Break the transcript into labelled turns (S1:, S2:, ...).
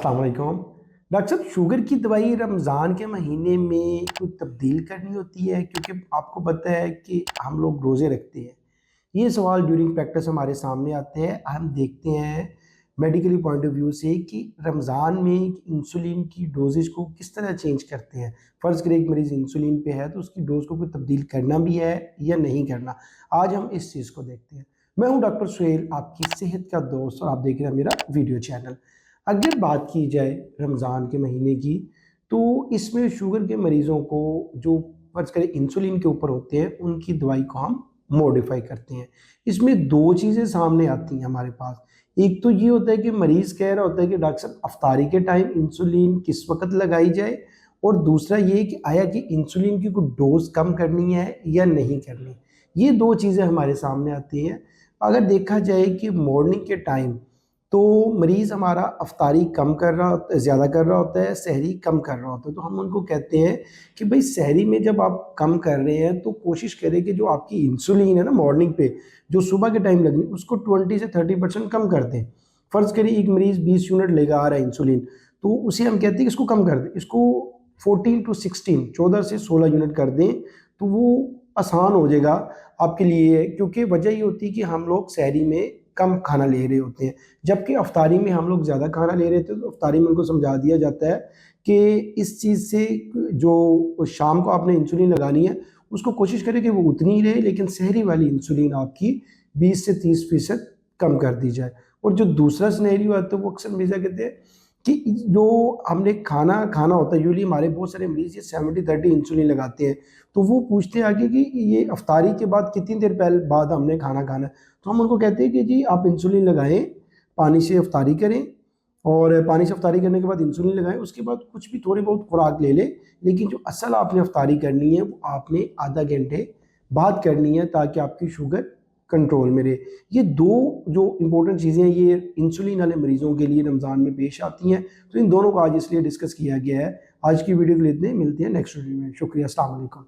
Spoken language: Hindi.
S1: अस्सलाम वालेकुम। डॉक्टर साहब, शुगर की दवाई रमज़ान के महीने में कोई तब्दील करनी होती है? क्योंकि आपको पता है कि हम लोग रोज़े रखते हैं। ये सवाल ड्यूरिंग प्रैक्टिस हमारे सामने आते हैं। हम देखते हैं मेडिकली पॉइंट ऑफ व्यू से कि रमज़ान में इंसुलिन की डोज़ेज़ को किस तरह चेंज करते हैं। फ़र्ज़ करें एक मरीज़ इंसुलिन पे है तो उसकी डोज़ को कोई तब्दील करना भी है या नहीं करना। आज हम इस चीज़ को देखते हैं। मैं हूँ डॉक्टर सुहेल, आपकी सेहत का दोस्त, और आप देख रहे हैं मेरा वीडियो चैनल। अगर बात की जाए रमज़ान के महीने की, तो इसमें शुगर के मरीज़ों को जो फ़र्ज़ करें इंसुलिन के ऊपर होते हैं, उनकी दवाई को हम मॉडिफ़ाई करते हैं। इसमें 2 चीज़ें सामने आती हैं हमारे पास। एक तो ये होता है कि मरीज़ कह रहा होता है कि डॉक्टर साहब, अफ़्तारी के टाइम इंसुलिन किस वक़्त लगाई जाए? और दूसरा ये कि आया कि इंसुलिन की कोई डोज़ कम करनी है या नहीं करनी? ये 2 चीज़ें हमारे सामने आती हैं। अगर देखा जाए कि मॉर्निंग के टाइम तो मरीज़ हमारा अफ़्तारी कम कर रहा होता है, ज़्यादा कर रहा होता है, सहरी कम कर रहा होता है। तो हम उनको कहते हैं कि भई सहरी में जब आप कम कर रहे हैं तो कोशिश करें कि जो आपकी इंसुलिन है ना मॉर्निंग पे, जो सुबह के टाइम लगनी, उसको 20 से 30% कम कर दें। फ़र्ज़ करिए एक मरीज़ 20 यूनिट लगा रहा है इंसुलिन, तो उसे हम कहते हैं कि इसको कम कर दें। इसको 14 टू 16, 14 से 16 यूनिट कर दें, तो वो आसान हो जाएगा आपके लिए, क्योंकि वजह ये होती है कि हम लोग सहरी में कम खाना ले रहे होते हैं। जबकि अफ़्तारी में हम लोग ज़्यादा खाना ले रहे थे, तो अफ़्तारी में उनको समझा दिया जाता है कि इस चीज़ से जो शाम को आपने इंसुलिन लगानी है, उसको कोशिश करें कि वो उतनी ही रहे, लेकिन सहरी वाली इंसुलिन आपकी 20 से 30% कम कर दी जाए। और जो दूसरा सिनेरियो आता है, वो अक्सर हमेशा कहते हैं कि जो हमने खाना खाना होता है, यूजुअली हमारे बहुत सारे मरीज़ ये 70-30 इंसुलिन लगाते हैं, तो वो पूछते हैं आगे कि ये अफ़्तारी के बाद कितनी देर बाद हमने खाना खाना है? तो हम उनको कहते हैं कि जी आप इंसुलिन लगाएँ, पानी से अफ़्तारी करें, और पानी से अफ़्तारी करने के बाद इंसुलिन लगाएँ, उसके बाद कुछ भी थोड़ी बहुत खुराक ले लें, लेकिन जो असल आपने अफ़्तारी करनी है, वो आपने आधा घंटे बाद करनी है, ताकि आपकी शुगर कंट्रोल में रहे। ये 2 जो इम्पोर्टेंट चीज़ें हैं, ये इंसुलिन वाले मरीज़ों के लिए रमज़ान में पेश आती हैं, तो इन दोनों को आज इसलिए डिस्कस किया गया है। आज की वीडियो के लिए इतने ही, मिलते हैं नेक्स्ट वीडियो में। शुक्रिया, अस्सलाम वालेकुम।